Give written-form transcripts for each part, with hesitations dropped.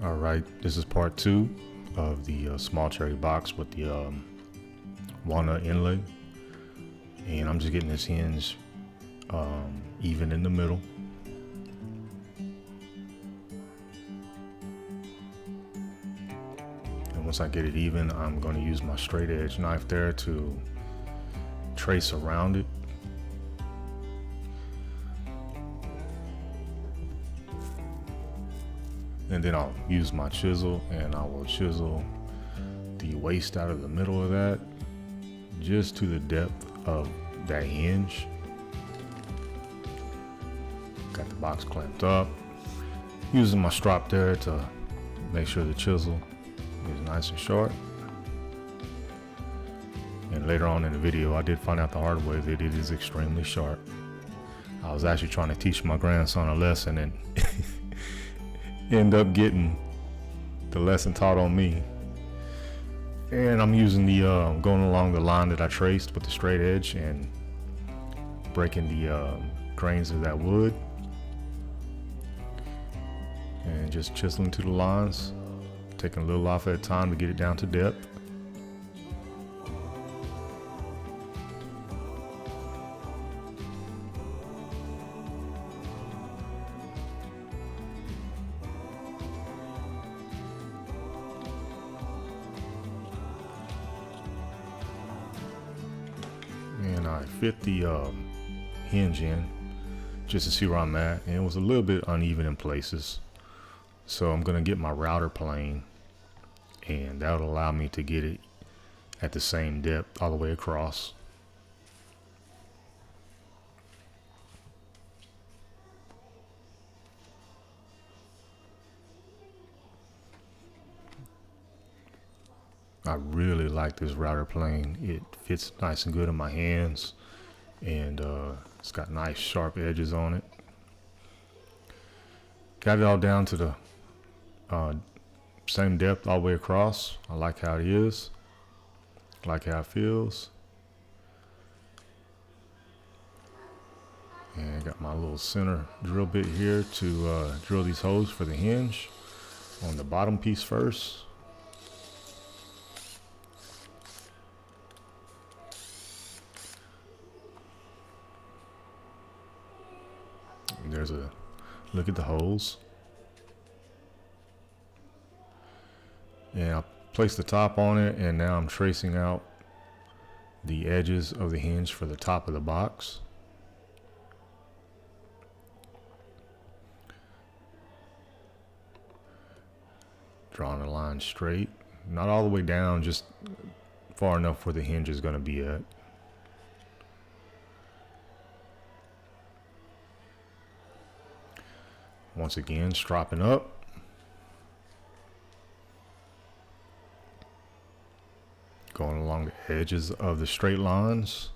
All right, this is part 2 of the small cherry box with the walnut inlay, and I'm just getting this hinge even in the middle. And once I get it even, I'm going to use my straight edge knife there to trace around it. And then I'll use my chisel and I will chisel the waste out of the middle of that just to the depth of that hinge. Got the box clamped up, using my strop there to make sure the chisel is nice and short. And later on in the video, I did find out the hard way that it is extremely sharp. I was actually trying to teach my grandson a lesson and end up getting the lesson taught on me. And I'm using the going along the line that I traced with the straight edge and breaking the grains of that wood and just chiseling to the lines, taking a little off at a time to get it down to depth. And I fit the hinge in just to see where I'm at, and it was a little bit uneven in places, so I'm going to get my router plane, and that will allow me to get it at the same depth all the way across. I really like this router plane. It fits nice and good in my hands, and it's got nice sharp edges on it. Got it all down to the same depth all the way across. I like how it is. I like how it feels. And I got my little center drill bit here to drill these holes for the hinge on the bottom piece first. There's a look at the holes, and I placed the top on it, and now I'm tracing out the edges of the hinge for the top of the box. Drawing a line straight, not all the way down, just far enough where the hinge is going to be at. Once again, stropping up. Going along the edges of the straight lines.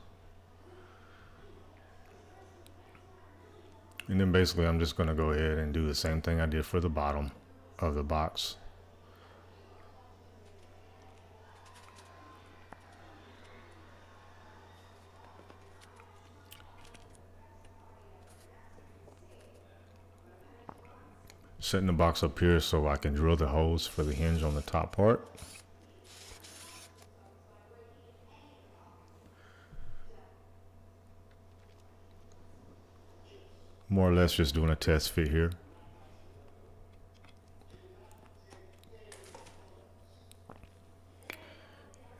And then basically I'm just going to go ahead and do the same thing I did for the bottom of the box. Setting the box up here so I can drill the holes for the hinge on the top part. More or less just doing a test fit here.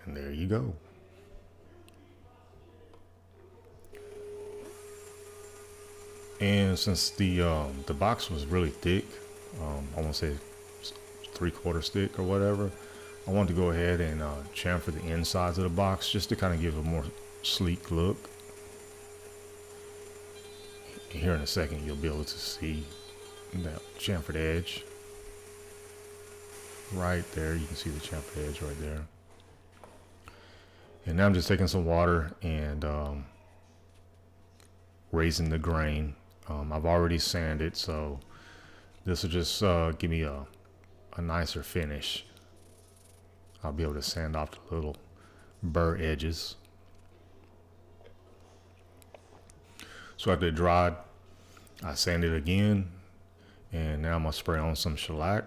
And there you go. And since the box was really thick, I want to say 3/4 thick or whatever, I wanted to go ahead and chamfer the insides of the box just to kind of give a more sleek look. And here in a second you'll be able to see that chamfered edge right there. You can see the chamfered edge right there. And now I'm just taking some water and raising the grain. I've already sanded, so this will just give me a nicer finish. I'll be able to sand off the little burr edges. So after it dried, I sanded again, and now I'm gonna spray on some shellac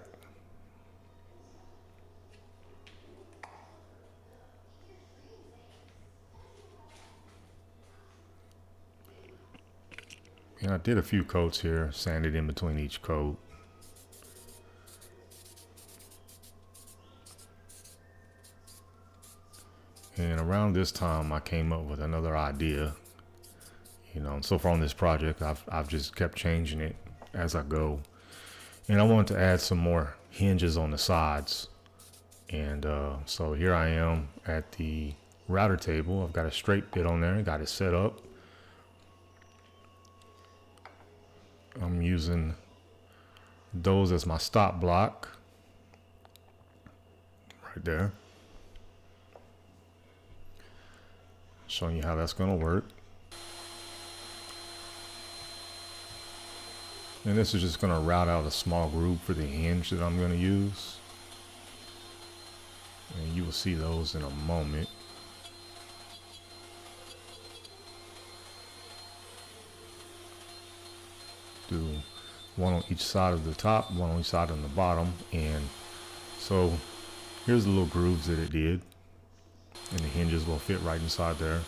And I did a few coats here, sanded in between each coat. And around this time, I came up with another idea. You know, so far on this project, I've just kept changing it as I go. And I wanted to add some more hinges on the sides. And so here I am at the router table. I've got a straight bit on there, got it set up. I'm using those as my stop block right there. Showing you how that's going to work. And this is just going to route out a small groove for the hinge that I'm going to use. And you will see those in a moment. Do one on each side of the top, one on each side on the bottom. And so here's the little grooves that it did. And the hinges will fit right inside there.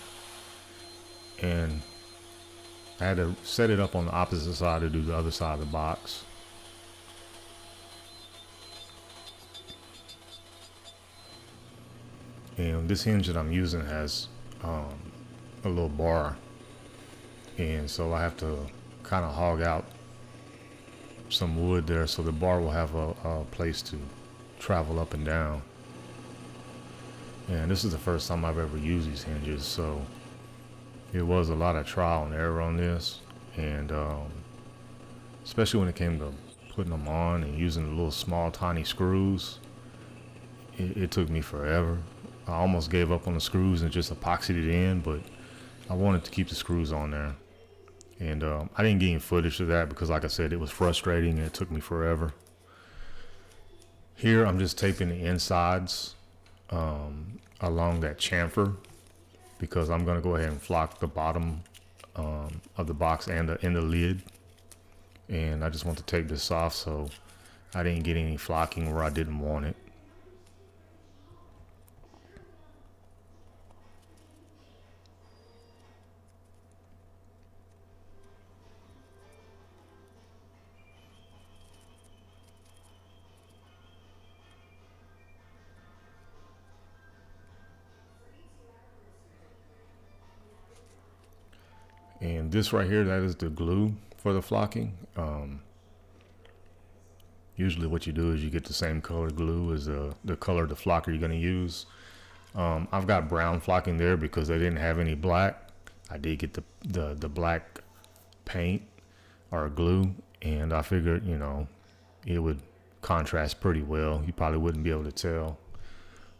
And I had to set it up on the opposite side to do the other side of the box. And this hinge that I'm using has a little bar. And so I have to kind of hog out some wood there so the bar will have a place to travel up and down. And this is the first time I've ever used these hinges, so it was a lot of trial and error on this. And especially when it came to putting them on and using the little small tiny screws, it took me forever. I almost gave up on the screws and just epoxied it in, but I wanted to keep the screws on there. And I didn't get any footage of that because, like I said, it was frustrating and it took me forever. Here I'm just taping the insides along that chamfer because I'm going to go ahead and flock the bottom of the box and the lid. And I just want to tape this off so I didn't get any flocking where I didn't want it. And this right here, that is the glue for the flocking. Usually what you do is you get the same color glue as the color of the flocker you're going to use. I've got brown flocking there because they didn't have any black. I did get the black paint or glue, and I figured, you know, it would contrast pretty well. You probably wouldn't be able to tell.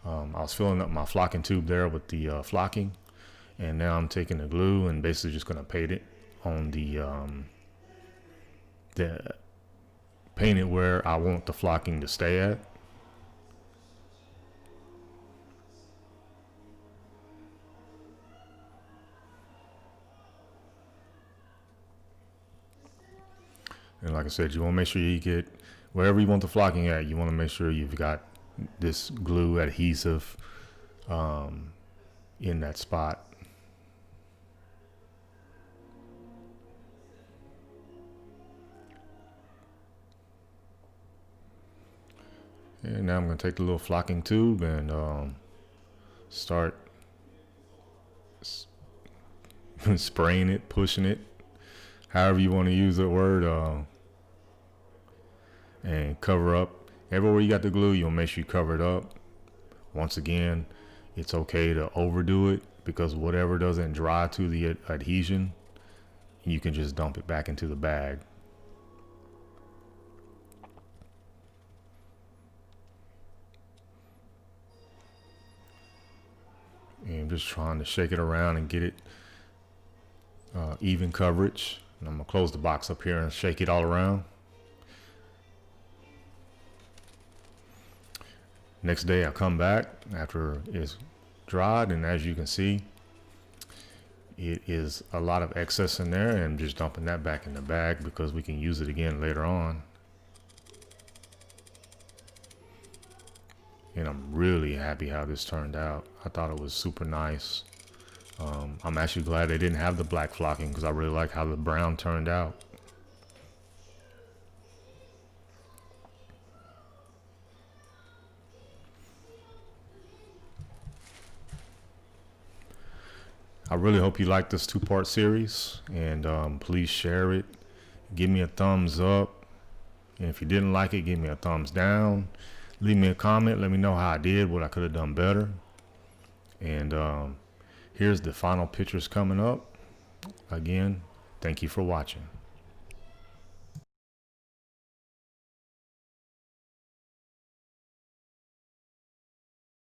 I was filling up my flocking tube there with the flocking. And now I'm taking the glue and basically just going to paint it on paint it where I want the flocking to stay at. And like I said, you want to make sure you get wherever you want the flocking at. You want to make sure you've got this glue adhesive in that spot. And now I'm going to take the little flocking tube and start spraying it, pushing it, however you want to use that word, and cover up. Everywhere you got the glue, you'll make sure you cover it up. Once again, it's okay to overdo it because whatever doesn't dry to the adhesion, you can just dump it back into the bag. And I'm just trying to shake it around and get it even coverage. And I'm gonna close the box up here and shake it all around. Next day I come back after it's dried, and as you can see, it is a lot of excess in there, and I'm just dumping that back in the bag because we can use it again later on. And I'm really happy how this turned out. I thought it was super nice. I'm actually glad they didn't have the black flocking because I really like how the brown turned out. I really hope you like this 2-part series, and please share it. Give me a thumbs up. And if you didn't like it, give me a thumbs down. Leave me a comment. Let me know how I did, what I could have done better. And here's the final pictures coming up. Again, thank you for watching.